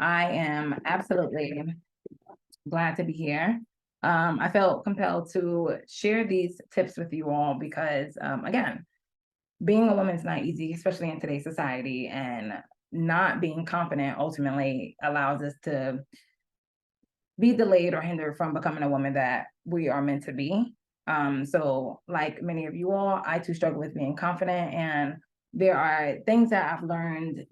I am absolutely glad to be here. I felt compelled to share these tips with you all because, again, being a woman is not easy, especially in today's society, and not being confident ultimately allows us to be delayed or hindered from becoming a woman that we are meant to be. So like many of you all, I too struggle with being confident, and there are things that I've learned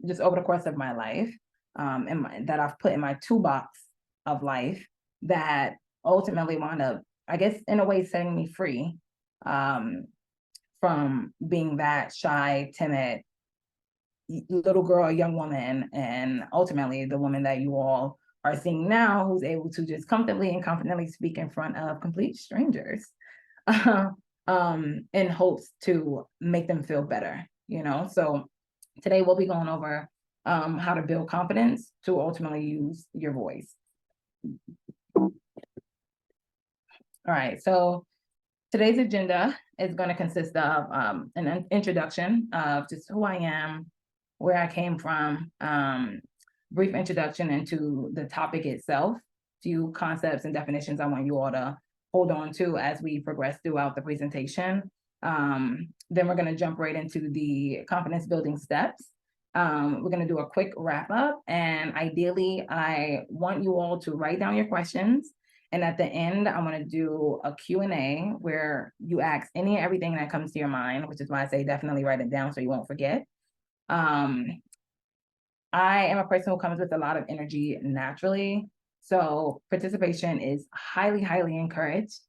just over the course of my life, that I've put in my toolbox of life that ultimately wound up, I guess, in a way, setting me free from being that shy, timid little girl, young woman, and ultimately the woman that you all are seeing now, who's able to just comfortably and confidently speak in front of complete strangers, in hopes to make them feel better, So today we'll be going over how to build confidence to ultimately use your voice. All right, so today's agenda is going to consist of an introduction of just who I am, where I came from, brief introduction into the topic itself, few concepts and definitions I want you all to hold on to as we progress throughout the presentation. Then we're going to jump right into the confidence building steps. We're going to do a quick wrap up, and ideally, I want you all to write down your questions. And at the end, I'm going to do a Q&A where you ask any and everything that comes to your mind, which is why I say definitely write it down so you won't forget. I am a person who comes with a lot of energy naturally, so participation is highly, highly encouraged.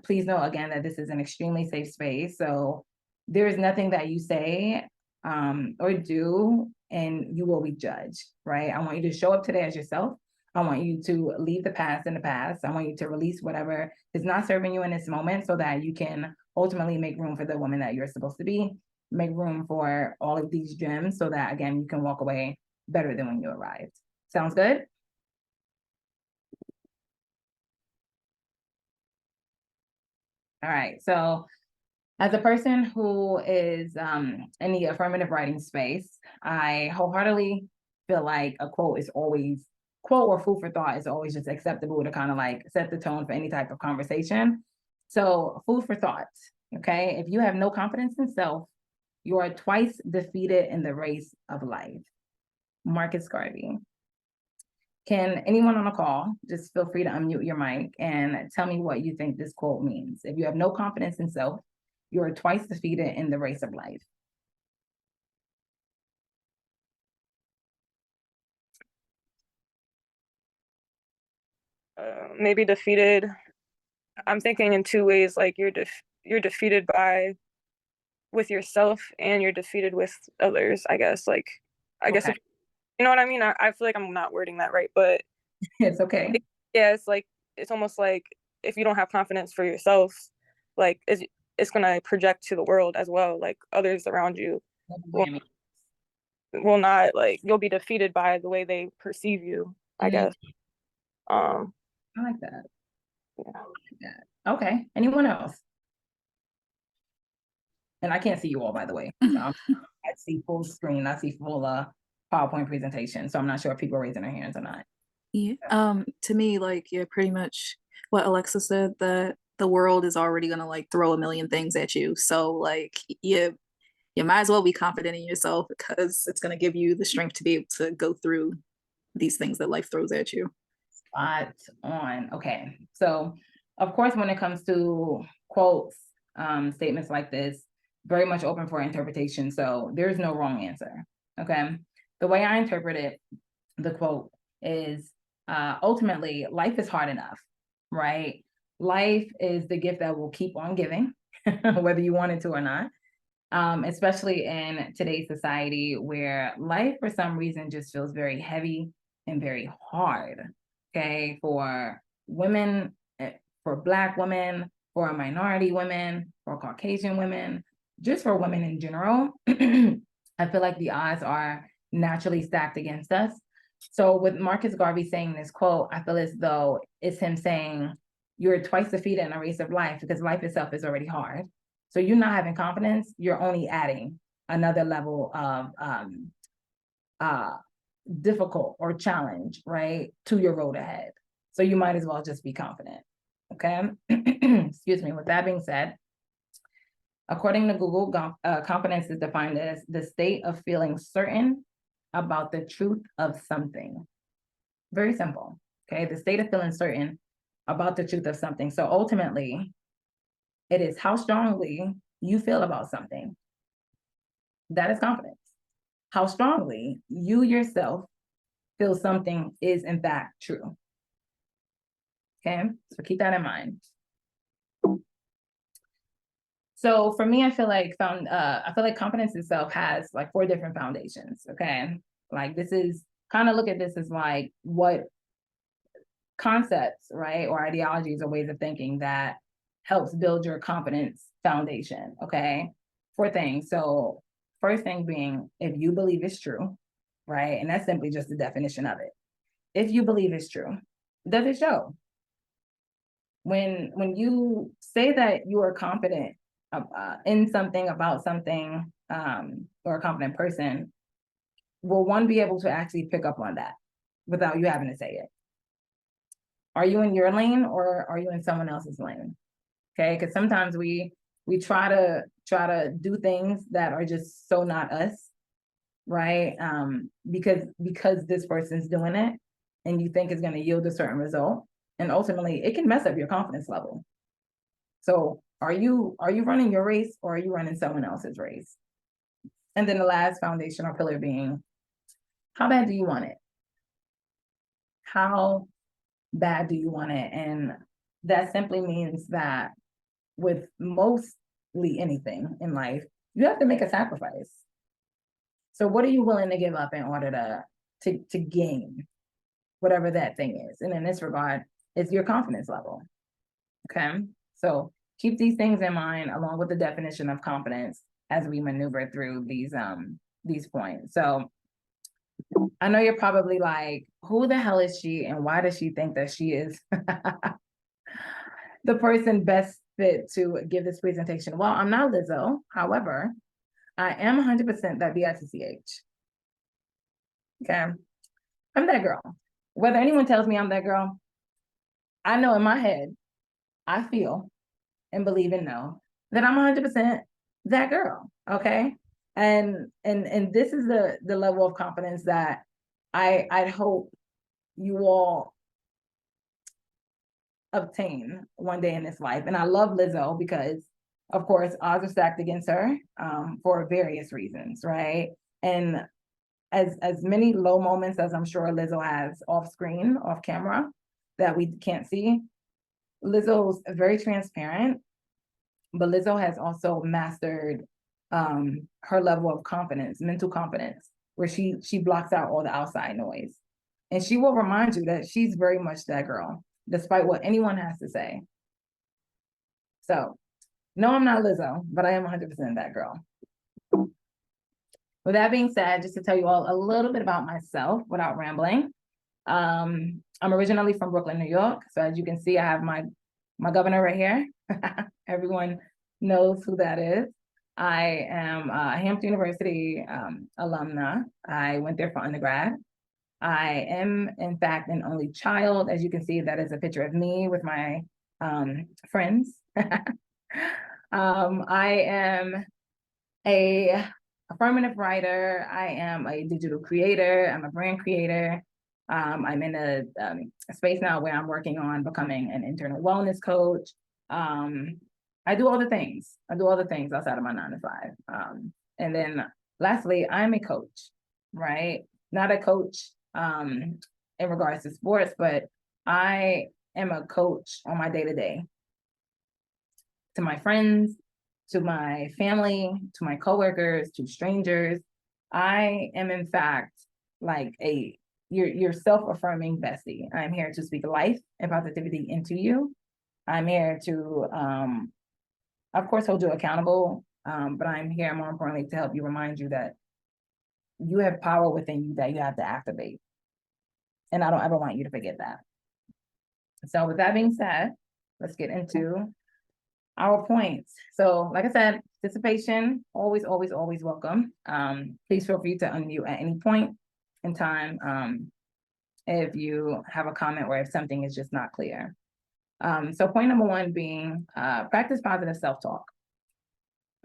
Please know again that this is an extremely safe space, so there is nothing that you say or do and you will be judged, right? I want you to show up today as yourself. I want you to leave the past in the past. I want you to release whatever is not serving you in this moment so that you can ultimately make room for the woman that you're supposed to be, make room for all of these gems so that, again, you can walk away better than when you arrived. Sounds good? All right, so as a person who is in the affirmative writing space, I wholeheartedly feel like a quote or food for thought is always just acceptable to kind of like set the tone for any type of conversation. So food for thought, okay? If you have no confidence in self, you are twice defeated in the race of life. Marcus Garvey. Can anyone on the call just feel free to unmute your mic and tell me what you think this quote means? If you have no confidence in self, you are twice defeated in the race of life. Maybe defeated. I'm thinking in two ways, like you're defeated with yourself, and you're defeated with others, I guess. I guess if, you know what I mean? I feel like I'm not wording that right, but it's okay. Yeah, it's almost like if you don't have confidence for yourself, like it's gonna project to the world as well. Like others around you will not, like, you'll be defeated by the way they perceive you, I guess. I like that. Yeah. I like that. Okay. Anyone else? And I can't see you all, by the way. So I see full screen. I see full PowerPoint presentation. So I'm not sure if people are raising their hands or not. Yeah. To me, like, yeah, pretty much what Alexa said, that the world is already gonna like throw a million things at you. So like you might as well be confident in yourself because it's gonna give you the strength to be able to go through these things that life throws at you. Spot on. Okay. So of course, when it comes to quotes, statements like this, very much open for interpretation. So there's no wrong answer. Okay. The way I interpret it, the quote is ultimately life is hard enough, right? Life is the gift that will keep on giving, whether you want it to or not. Especially in today's society where life for some reason just feels very heavy and very hard. Okay, for women, for Black women, for minority women, for Caucasian women, just for women in general, I feel like the odds are naturally stacked against us. So with Marcus Garvey saying this quote, I feel as though it's him saying, you're twice defeated in a race of life because life itself is already hard. So you're not having confidence, you're only adding another level of difficult or challenge, right, to your road ahead. So you might as well just be confident. Okay. Excuse me. With that being said, according to Google, confidence is defined as the state of feeling certain about the truth of something. Very simple. Okay. The state of feeling certain about the truth of something. So ultimately, it is how strongly you feel about something. That is confidence. How strongly you yourself feel something is in fact true. Okay, so keep that in mind. So for me, I feel like confidence itself has like 4 different foundations. Okay, like this is kind of look at this as like what concepts, right, or ideologies or ways of thinking that helps build your confidence foundation. Okay, 4 things. So first thing being, if you believe it's true, right, and that's simply just the definition of it. If you believe it's true, does it show? When you say that you are confident in something, about something, or a confident person, will one be able to actually pick up on that without you having to say it? Are you in your lane or are you in someone else's lane? Okay, because sometimes we try to do things that are just so not us, right? Because this person's doing it, and you think it's going to yield a certain result, and ultimately it can mess up your confidence level. So are you running your race or are you running someone else's race? And then the last foundational pillar being, how bad do you want it? How bad do you want it? And that simply means that with mostly anything in life, you have to make a sacrifice. So what are you willing to give up in order to gain whatever that thing is? And in this regard, it's your confidence level. Okay, so keep these things in mind along with the definition of confidence as we maneuver through these points. So I know you're probably like, who the hell is she and why does she think that she is the person best fit to give this presentation? Well, I'm not Lizzo. However, I am 100% that B-I-T-C-H. Okay, I'm that girl. Whether anyone tells me I'm that girl, I know in my head, I feel and believe and know that I'm 100% that girl. Okay. And this is the level of confidence that I'd hope you all obtain one day in this life. And I love Lizzo because, of course, odds are stacked against her for various reasons, right? And as many low moments as I'm sure Lizzo has off screen, off camera, that we can't see, Lizzo's very transparent, but Lizzo has also mastered her level of confidence, mental confidence, where she blocks out all the outside noise. And she will remind you that she's very much that girl, despite what anyone has to say. So, no, I'm not Lizzo, but I am 100% that girl. With that being said, just to tell you all a little bit about myself without rambling. I'm originally from Brooklyn, New York. So as you can see, I have my governor right here. Everyone knows who that is. I am a Hampton University alumna. I went there for undergrad. I am, in fact, an only child. As you can see, that is a picture of me with my friends. I am a affirmative writer. I am a digital creator. I'm a brand creator. I'm in a space now where I'm working on becoming an internal wellness coach. I do all the things. I do all the things outside of my 9 to 5. And then lastly, I'm a coach, right? Not a coach in regards to sports, but I am a coach on my day-to-day to my friends, to my family, to my coworkers, to strangers. I am in fact like your self-affirming bestie. I'm here to speak life and positivity into you. I'm here to, of course, hold you accountable, but I'm here more importantly to help you, remind you that you have power within you that you have to activate. And I don't ever want you to forget that. So with that being said, let's get into our points. So like I said, participation, always, always, always welcome. Please feel free to unmute at any point. in time if you have a comment or if something is just not clear. So point number one being practice positive self-talk.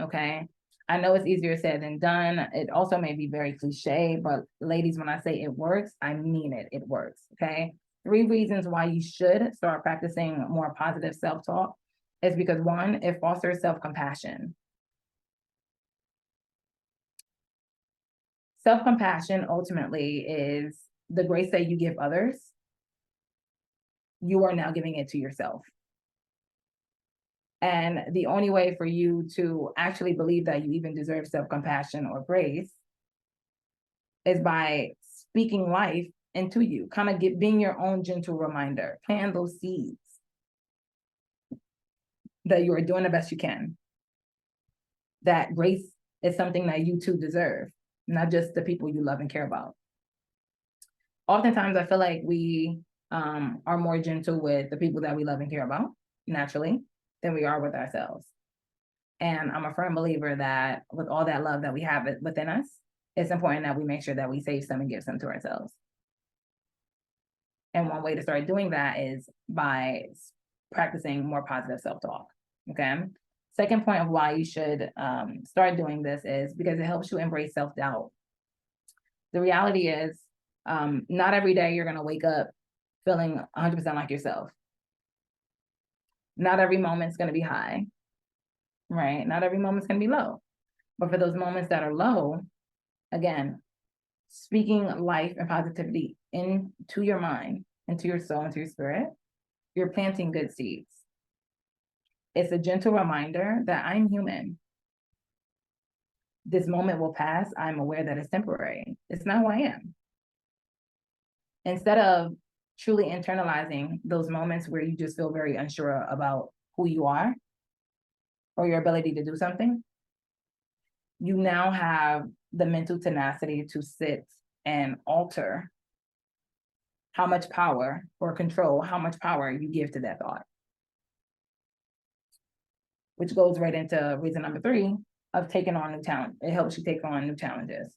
Okay. I know it's easier said than done. It also may be very cliche, but ladies, when I say it works, I mean it. It works. Okay. 3 reasons why you should start practicing more positive self-talk is because 1, it fosters self-compassion. Self-compassion ultimately is the grace that you give others. You are now giving it to yourself. And the only way for you to actually believe that you even deserve self-compassion or grace is by speaking life into you, kind of being your own gentle reminder, plant those seeds that you are doing the best you can. That grace is something that you too deserve, not just the people you love and care about. Oftentimes, I feel like we are more gentle with the people that we love and care about, naturally, than we are with ourselves. And I'm a firm believer that with all that love that we have within us, it's important that we make sure that we save some and give some to ourselves. And one way to start doing that is by practicing more positive self-talk, okay? Second point of why you should start doing this is because it helps you embrace self-doubt. The reality is, not every day you're gonna wake up feeling 100% like yourself. Not every moment's gonna be high, right? Not every moment's gonna be low. But for those moments that are low, again, speaking life and positivity into your mind, into your soul, into your spirit, you're planting good seeds. It's a gentle reminder that I'm human. This moment will pass. I'm aware that it's temporary. It's not who I am. Instead of truly internalizing those moments where you just feel very unsure about who you are or your ability to do something, you now have the mental tenacity to sit and alter how much power or control, how much power you give to that thought. Which goes right into reason number 3 of taking on new talent. It helps you take on new challenges.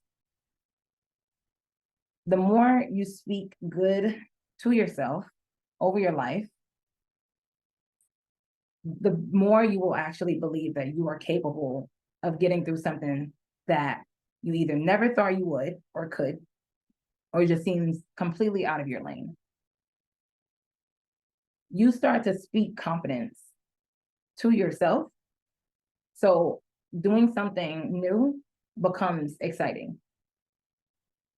The more you speak good to yourself over your life, the more you will actually believe that you are capable of getting through something that you either never thought you would or could, or just seems completely out of your lane. You start to speak confidence to yourself. So doing something new becomes exciting.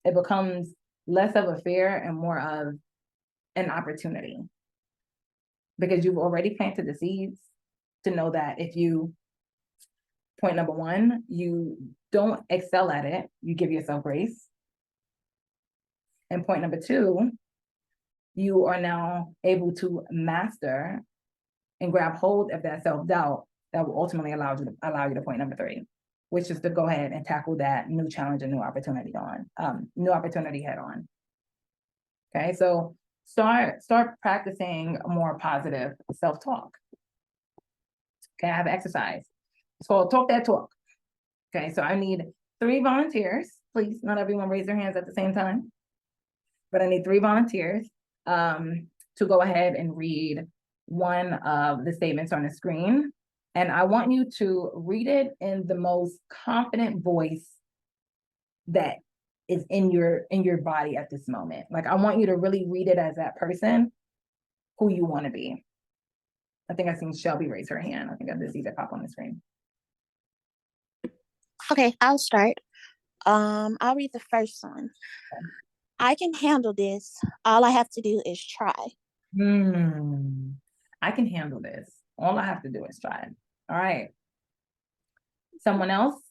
It becomes less of a fear and more of an opportunity. Because you've already planted the seeds to know that if you, point number 1, you don't excel at it, you give yourself grace. And point number 2, you are now able to master and grab hold of that self-doubt that will ultimately allow you to point number 3, which is to go ahead and tackle that new challenge and new opportunity head on. Okay, so start practicing more positive self-talk. Okay, I have exercise. It's called Talk That Talk. Okay, so I need 3 volunteers. Please, not everyone raise their hands at the same time. But I need 3 volunteers to go ahead and read one of the statements on the screen. And I want you to read it in the most confident voice that is in your body at this moment. Like, I want you to really read it as that person who you want to be. I think I seen Shelby raise her hand. I think I did see that pop on the screen. Okay, I'll start. I'll read the first one. Okay. I can handle this. All I have to do is try. I can handle this. All I have to do is try. All right. Someone else?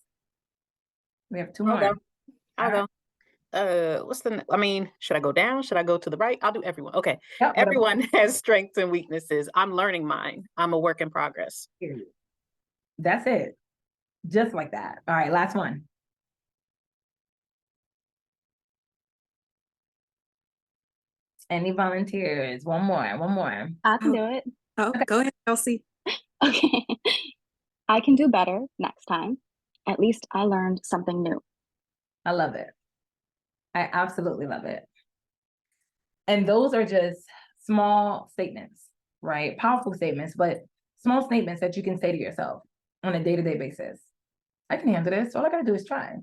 We have 2 more. I'll go. Should I go down? Should I go to the right? I'll do everyone. Okay. Yep, Everyone has strengths and weaknesses. I'm learning mine. I'm a work in progress. Period. That's it. Just like that. All right, last one. Any volunteers? One more. I can do it. Oh, Okay. go ahead, Elsie. Okay. I can do better next time. At least I learned something new. I love it. I absolutely love it. And those are just small statements, right? Powerful statements, but small statements that you can say to yourself on a day-to-day basis. I can handle this. All I gotta do is try.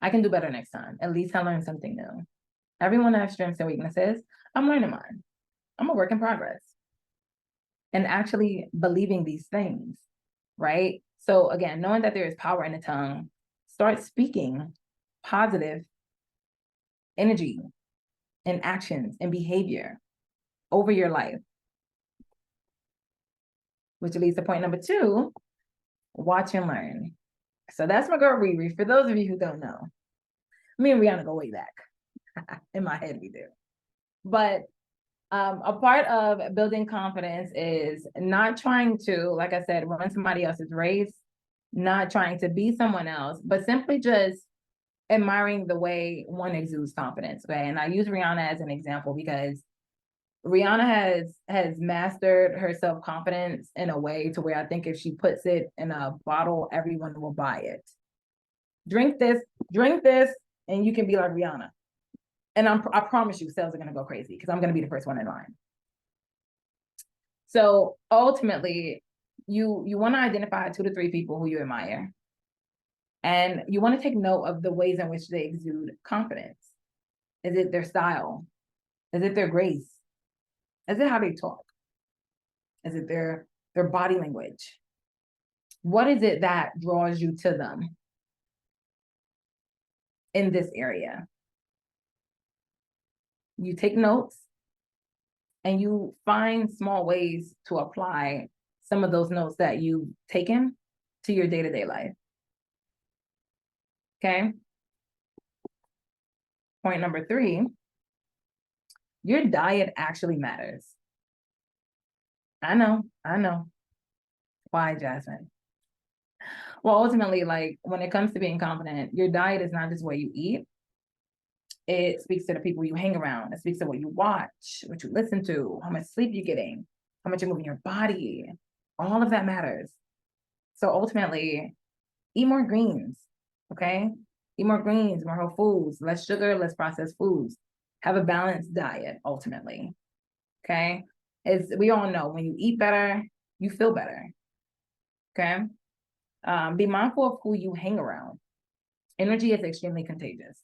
I can do better next time. At least I learned something new. Everyone has strengths and weaknesses. I'm learning mine. I'm a work in progress. And actually believing these things, right? So again, knowing that there is power in the tongue, start speaking positive energy and actions and behavior over your life. Which leads to point number 2, watch and learn. So that's my girl Riri. For those of you who don't know, me and Rihanna go way back. In my head, we do. But a part of building confidence is not trying to, like I said, run somebody else's race, not trying to be someone else, but simply just admiring the way one exudes confidence. Okay. And I use Rihanna as an example because Rihanna has mastered her self-confidence in a way to where I think if she puts it in a bottle, everyone will buy it. Drink this, and you can be like Rihanna. And I promise you, sales are gonna go crazy because I'm gonna be the first one in line. So ultimately, you want to identify 2 to 3 people who you admire. And you want to take note of the ways in which they exude confidence. Is it their style? Is it their grace? Is it how they talk? Is it their body language? What is it that draws you to them in this area? You take notes and you find small ways to apply some of those notes that you've taken to your day-to-day life. Okay. Point number 3, your diet actually matters. I know. Why, Jasmine? Well, ultimately, like when it comes to being confident, your diet is not just what you eat. It speaks to the people you hang around. It speaks to what you watch, what you listen to, how much sleep you're getting, how much you're moving your body. All of that matters. So ultimately, eat more greens, okay? Eat more greens, more whole foods, less sugar, less processed foods. Have a balanced diet, ultimately, okay? As we all know, when you eat better, you feel better, okay? Be mindful of who you hang around. Energy is extremely contagious.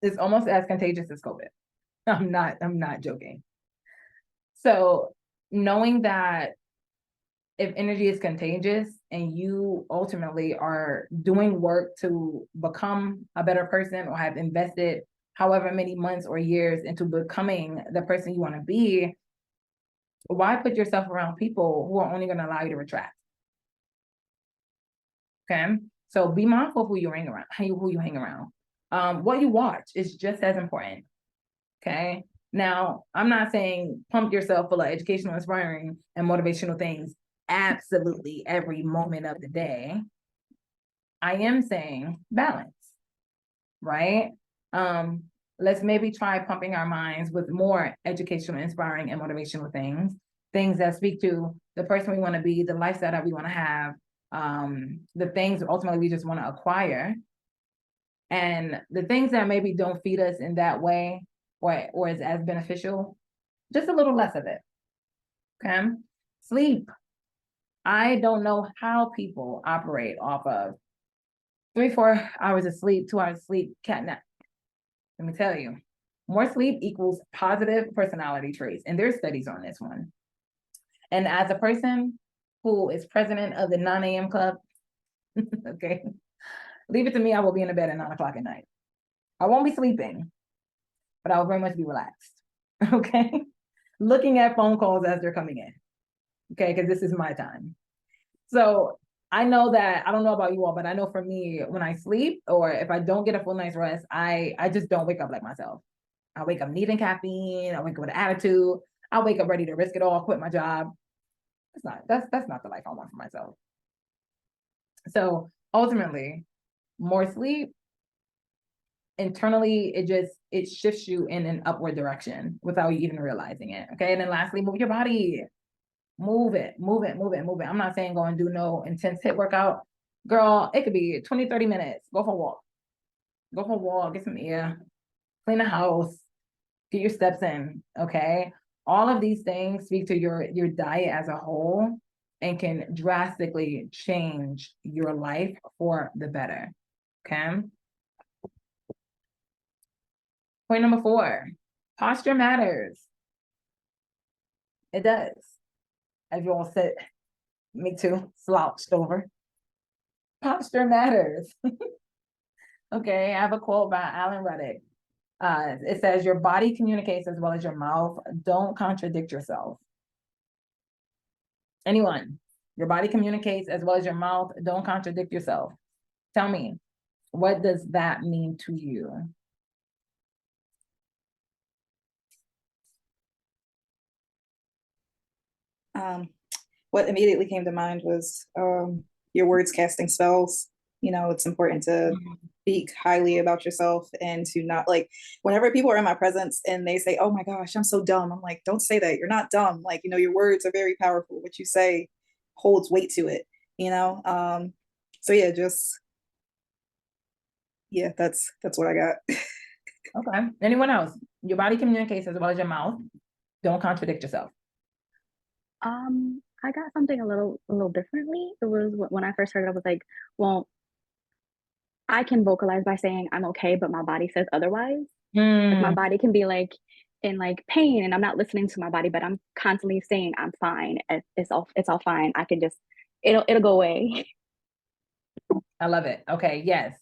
It's almost as contagious as COVID. I'm not joking. So knowing that if energy is contagious and you ultimately are doing work to become a better person or have invested however many months or years into becoming the person you want to be, why put yourself around people who are only going to allow you to retract? Okay, so be mindful of who you hang around. What you watch is just as important. Okay, now I'm not saying pump yourself full of educational, inspiring, and motivational things absolutely every moment of the day. I am saying balance, right? Let's maybe try pumping our minds with more educational, inspiring, and motivational things that speak to the person we want to be, the lifestyle that we want to have, the things ultimately we just want to acquire, and the things that maybe don't feed us in that way or is as beneficial, just a little less of it. Okay, sleep. I don't know how people operate off of 3-4 hours of sleep, 2 hours of sleep, cat nap. Let me tell you, more sleep equals positive personality traits, and there's studies on this one. And as a person who is president of the 9 a.m. club, okay, leave it to me, I will be in the bed at 9 o'clock at night. I won't be sleeping, but I will very much be relaxed, okay? Looking at phone calls as they're coming in, okay, because this is my time. So I know that, I don't know about you all, but I know for me, when I sleep or if I don't get a full night's rest, I just don't wake up like myself. I wake up needing caffeine, I wake up with an attitude, I wake up ready to risk it all, quit my job. That's not the life I want for myself. So ultimately, more sleep, internally, it shifts you in an upward direction without you even realizing it. Okay. And then lastly, move your body. Move it. I'm not saying go and do no intense HIIT workout. Girl, it could be 20, 30 minutes. Go for a walk. go for a walk, get some air, clean the house, get your steps in, okay? All of these things speak to your diet as a whole and can drastically change your life for the better, okay? Point number 4, posture matters. It does. As you all said, me too, slouched over. Posture matters. Okay, I have a quote by Alan Ruddick. It says, your body communicates as well as your mouth. Don't contradict yourself. Anyone, your body communicates as well as your mouth. Don't contradict yourself. Tell me, what does that mean to you? What immediately came to mind was your words casting spells. You know, it's important to speak highly about yourself and to not, like, whenever people are in my presence and they say, oh my gosh, I'm so dumb, I'm like, don't say that. You're not dumb. Like, you know, your words are very powerful. What you say holds weight to it, you know? So yeah, that's what I got. Okay, anyone else? Your body communicates as well as your mouth. Don't contradict yourself. I got something a little differently. It was when I first heard it, I was like, well, I can vocalize by saying I'm okay, but my body says otherwise. Like my body can be like in like pain and I'm not listening to my body, but I'm constantly saying I'm fine. It's all fine. I can just, it'll go away. I love it. Okay, yes.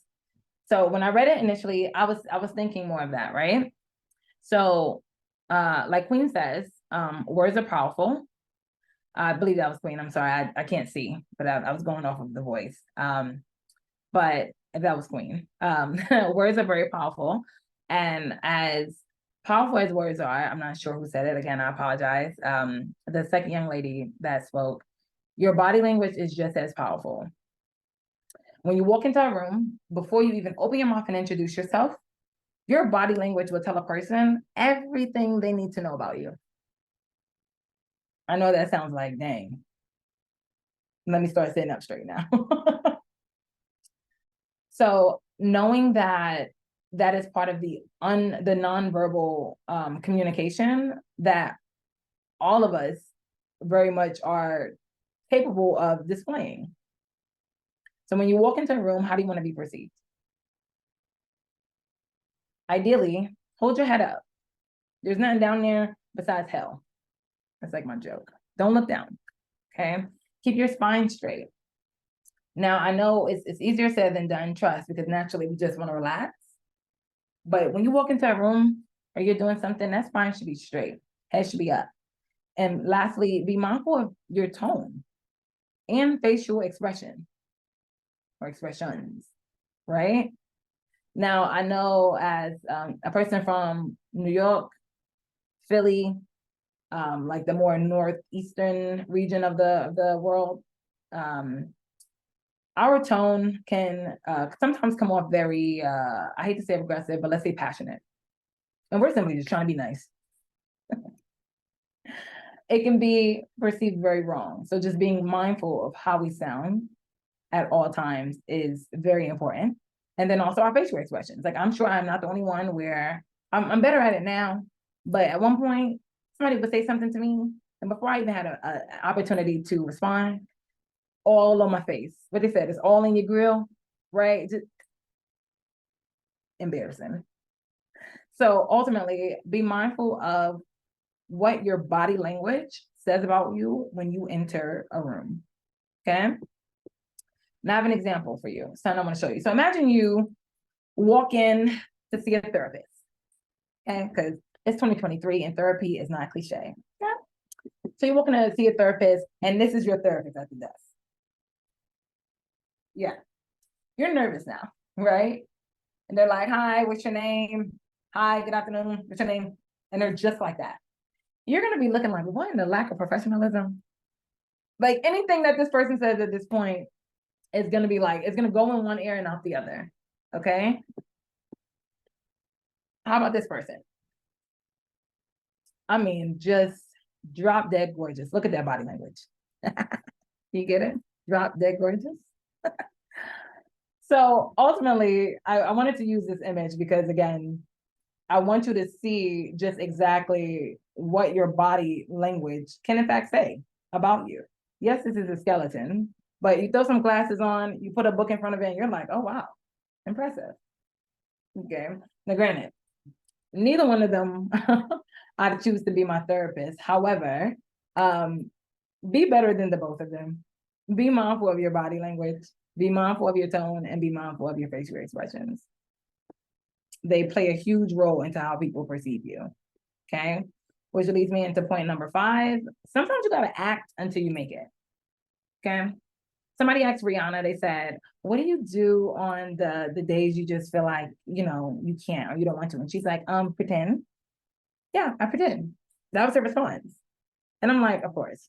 So when I read it initially, I was thinking more of that, right? So like Queen says, words are powerful. I believe that was Queen. I'm sorry, I can't see, but I was going off of the voice. But that was Queen. Words are very powerful. And as powerful as words are, I'm not sure who said it. Again, I apologize. The second young lady that spoke, your body language is just as powerful. When you walk into a room, before you even open your mouth and introduce yourself, your body language will tell a person everything they need to know about you. I know that sounds like, dang. Let me start sitting up straight now. So knowing that that is part of the nonverbal communication that all of us very much are capable of displaying. So when you walk into a room, how do you want to be perceived? Ideally, hold your head up. There's nothing down there besides hell. That's like my joke. Don't look down, okay? Keep your spine straight. Now, I know it's easier said than done, trust, because naturally we just want to relax. But when you walk into a room or you're doing something, that spine should be straight. Head should be up. And lastly, be mindful of your tone and facial expression or expressions, right? Now, I know as a person from New York, Philly, like the more northeastern region of the world, our tone can sometimes come off very, I hate to say aggressive, but let's say passionate. And we're simply just trying to be nice. It can be perceived very wrong. So just being mindful of how we sound at all times is very important. And then also our facial expressions. Like, I'm sure I'm not the only one where I'm better at it now, but at one point somebody would say something to me, and before I even had an opportunity to respond, all on my face. What they said is all in your grill, right? Just embarrassing. So ultimately, be mindful of what your body language says about you when you enter a room, okay? Now I have an example for you. So I want to show you. So imagine you walk in to see a therapist, okay? Because it's 2023 and therapy is not cliche, okay? So you're walking to see a therapist and this is your therapist at the desk. Yeah, you're nervous now, right? And they're like, hi, what's your name? Hi, good afternoon, what's your name? And they're just like that. You're gonna be looking like, what in the lack of professionalism? Like anything that this person says at this point is gonna be like, it's gonna go in one ear and out the other, okay? How about this person? I mean, just drop dead gorgeous. Look at that body language. You get it? Drop dead gorgeous. So ultimately, I wanted to use this image because, again, I want you to see just exactly what your body language can in fact say about you. Yes, this is a skeleton, but you throw some glasses on, you put a book in front of it, and you're like, oh, wow, impressive. Okay. Now, granted, neither one of them I'd choose to be my therapist. However, be better than the both of them. Be mindful of your body language, be mindful of your tone, and be mindful of your facial expressions. They play a huge role into how people perceive you. Okay. Which leads me into point number 5. Sometimes you got to act until you make it. Okay. Somebody asked Rihanna, they said, what do you do on the days you just feel like, you know, you can't or you don't want to? And she's like, pretend. Yeah, I pretend. That was her response. And I'm like, of course.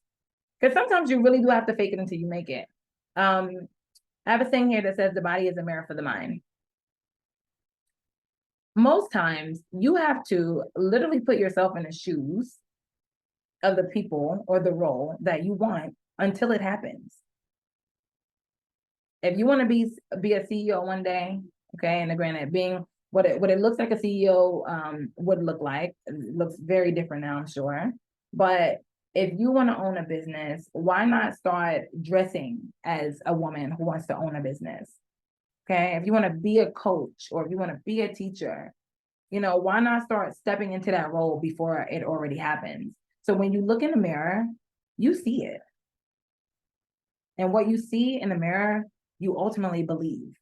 Because sometimes you really do have to fake it until you make it. I have a thing here that says the body is a mirror for the mind. Most times you have to literally put yourself in the shoes of the people or the role that you want until it happens. If you want to be a CEO one day, okay, and granted, being what it looks like a CEO would look like, it looks very different now, I'm sure. But if you want to own a business, why not start dressing as a woman who wants to own a business? Okay, if you want to be a coach or if you want to be a teacher, you know, why not start stepping into that role before it already happens? So when you look in the mirror, you see it. And what you see in the mirror, you ultimately believe.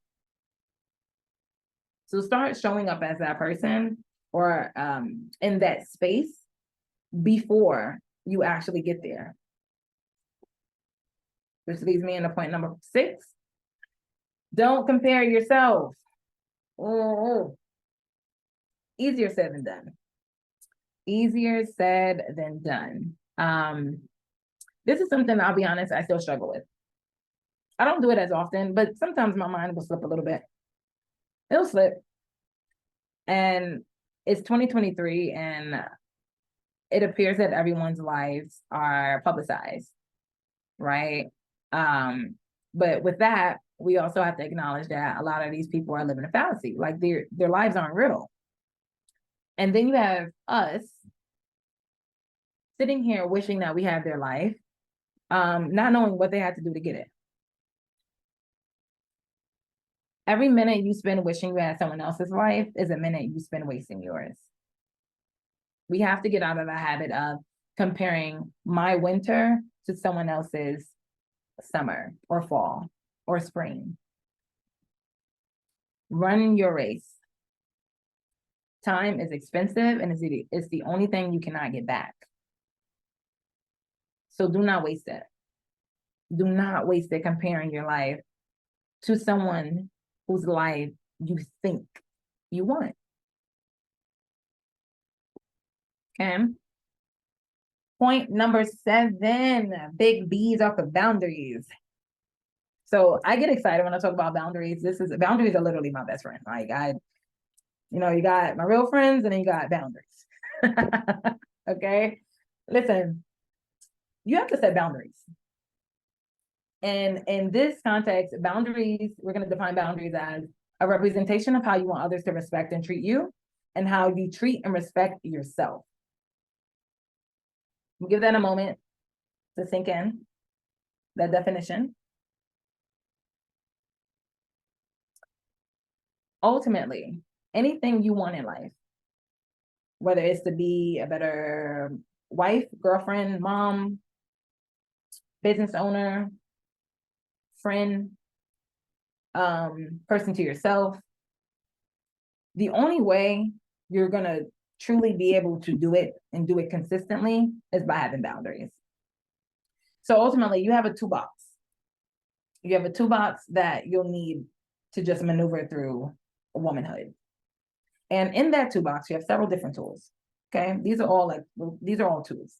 So start showing up as that person or in that space before you actually get there. Which leads me into point number 6. Don't compare yourself. Oh. Easier said than done. Easier said than done. This is something, I'll be honest, I still struggle with. I don't do it as often, but sometimes my mind will slip a little bit. It'll slip. And it's 2023 and it appears that everyone's lives are publicized, right? But with that, we also have to acknowledge that a lot of these people are living a fallacy, like their lives aren't real. And then you have us sitting here wishing that we had their life, not knowing what they had to do to get it. Every minute you spend wishing you had someone else's life is a minute you spend wasting yours. We have to get out of the habit of comparing my winter to someone else's summer or fall or spring. Run your race. Time is expensive and it's the only thing you cannot get back. So do not waste it. Do not waste it comparing your life to someone whose life you think you want. Okay. Point number 7, big B's off of boundaries. So I get excited when I talk about boundaries. Boundaries are literally my best friend. Like you got my real friends and then you got boundaries. Okay. Listen, you have to set boundaries. And in this context, boundaries, we're going to define boundaries as a representation of how you want others to respect and treat you and how you treat and respect yourself. We'll give that a moment to sink in, that definition. Ultimately, anything you want in life, whether it's to be a better wife, girlfriend, mom, business owner, friend, person to yourself, the only way you're going to truly be able to do it and do it consistently is by having boundaries. So ultimately, you have a toolbox. You have a toolbox that you'll need to just maneuver through womanhood. And in that toolbox, you have several different tools. Okay, these are all tools.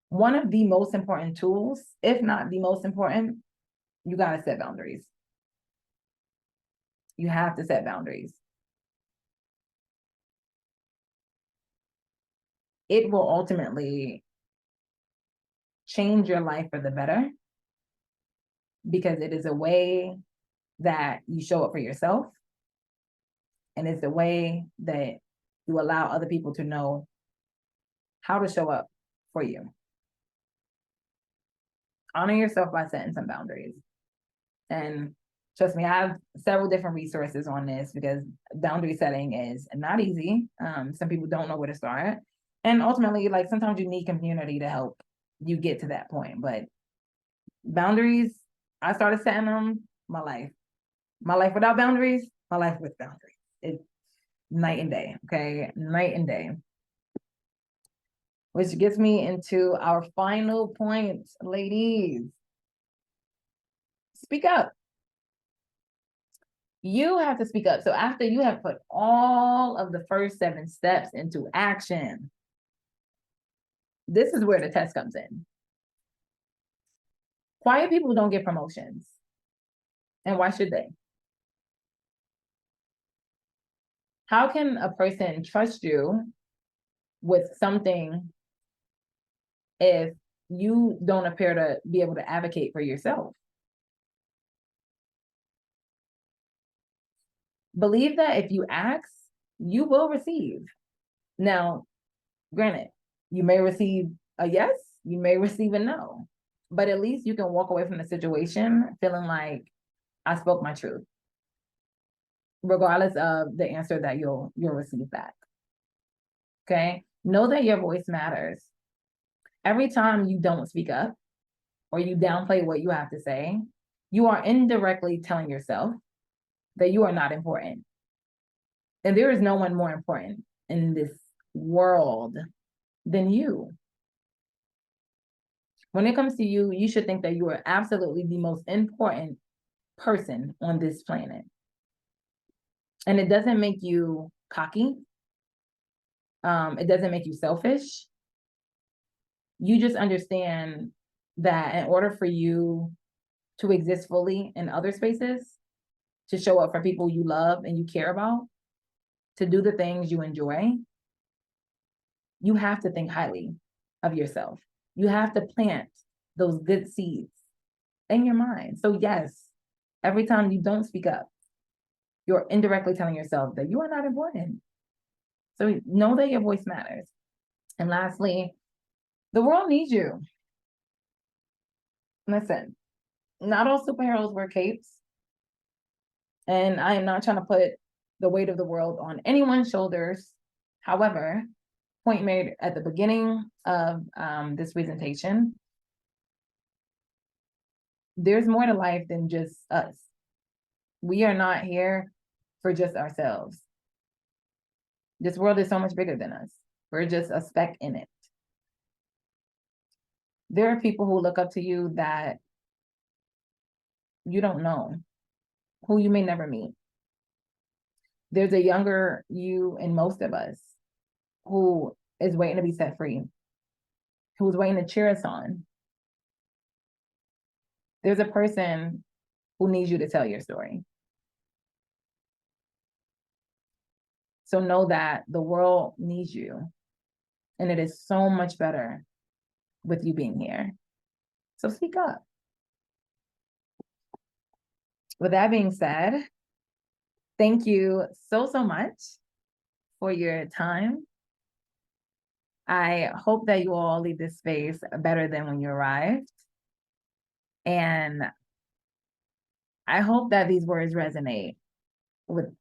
One of the most important tools, if not the most important, you got to set boundaries. You have to set boundaries. It will ultimately change your life for the better because it is a way that you show up for yourself. And it's the way that you allow other people to know how to show up for you. Honor yourself by setting some boundaries. And trust me, I have several different resources on this because boundary setting is not easy. Some people don't know where to start. And ultimately, like sometimes you need community to help you get to that point. But boundaries, I started setting them my life. My life without boundaries, my life with boundaries. It's night and day, okay? Night and day. Which gets me into our final point, ladies. Speak up. You have to speak up. So after you have put all of the first 7 steps into action, this is where the test comes in. Quiet people don't get promotions. And why should they? How can a person trust you with something if you don't appear to be able to advocate for yourself? Believe that if you ask, you will receive. Now, granted, you may receive a yes, you may receive a no, but at least you can walk away from the situation feeling like I spoke my truth, regardless of the answer that you'll receive back. Okay? Know that your voice matters. Every time you don't speak up or you downplay what you have to say, you are indirectly telling yourself that you are not important. And there is no one more important in this world than you. When it comes to you, you should think that you are absolutely the most important person on this planet. And it doesn't make you cocky. It doesn't make you selfish. You just understand that in order for you to exist fully in other spaces, to show up for people you love and you care about, to do the things you enjoy, you have to think highly of yourself. You have to plant those good seeds in your mind. So yes, every time you don't speak up, you're indirectly telling yourself that you are not important. So know that your voice matters. And lastly, the world needs you. Listen, not all superheroes wear capes. And I am not trying to put the weight of the world on anyone's shoulders. However, point made at the beginning of this presentation, there's more to life than just us. We are not here for just ourselves. This world is so much bigger than us. We're just a speck in it. There are people who look up to you that you don't know, who you may never meet. There's a younger you in most of us who is waiting to be set free, who's waiting to cheer us on. There's a person who needs you to tell your story. So know that the world needs you, and it is so much better with you being here. So speak up. With that being said, thank you so much for your time. I hope that you all leave this space better than when you arrived. And I hope that these words resonate with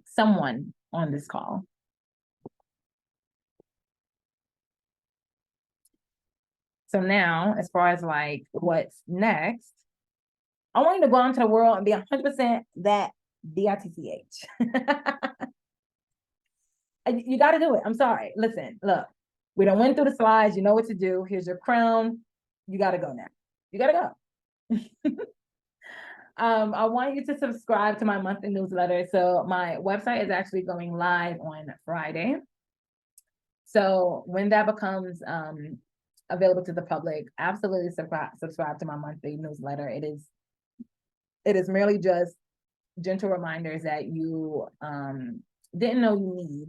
someone on this call. So now, as far as like what's next, I want you to go out into the world and be 100% that DITCH. You got to do it. I'm sorry. Listen, look, we done went through the slides. You know what to do. Here's your crown. You got to go now. You got to go. I want you to subscribe to my monthly newsletter. So my website is actually going live on Friday. So when that becomes available to the public, absolutely subscribe to my monthly newsletter. It is merely just gentle reminders that you didn't know you need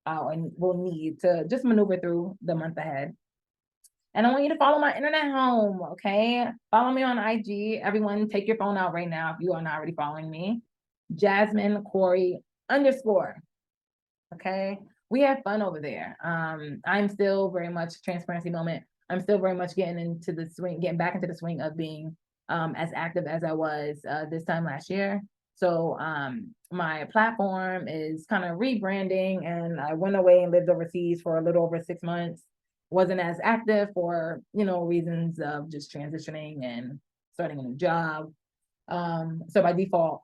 and will need to just maneuver through the month ahead. And I want you to follow my internet home, okay? Follow me on IG. Everyone, take your phone out right now if you are not already following me. Jasmine Cory _ okay? We have fun over there. I'm still very much transparency moment. I'm still very much getting into the swing, getting back into the swing of being as active as I was this time last year. So my platform is kind of rebranding, and I went away and lived overseas for a little over 6 months. Wasn't as active for, reasons of just transitioning and starting a new job. So by default,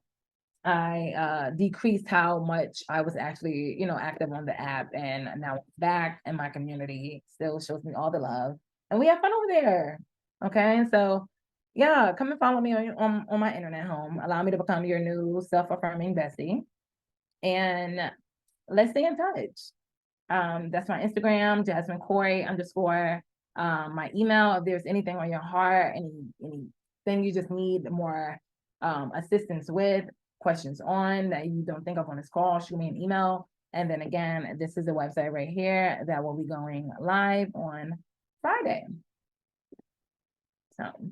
I decreased how much I was actually, active on the app, and now it's back, and my community still shows me all the love, and we have fun over there. Okay, so yeah, come and follow me on my internet home. Allow me to become your new self-affirming bestie, and let's stay in touch. That's my Instagram, Jasmine Cory _ my email, if there's anything on your heart, anything you just need more assistance with, questions on that you don't think of on this call, shoot me an email. And then again, this is a website right here that will be going live on Friday. So,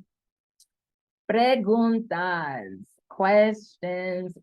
preguntas, questions.